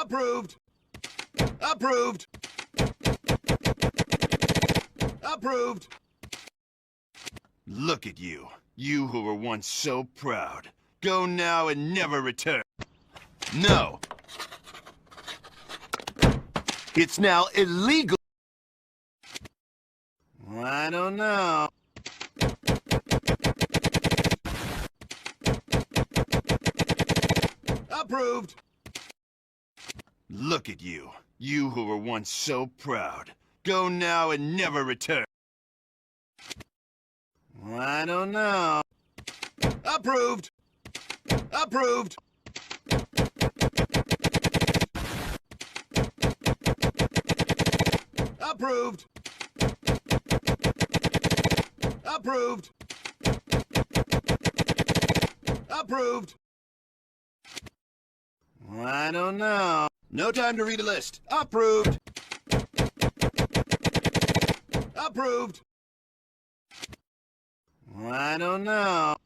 Approved! Approved! Approved! Look at you. You who were once so proud. Go now and never return. No! It's now illegal. I don't know. Approved! Look at you. You who were once so proud. Go now and never return. I don't know. Approved! Approved! Approved! Approved! Approved! I don't know. No time to read a list. Approved! Approved! I don't know.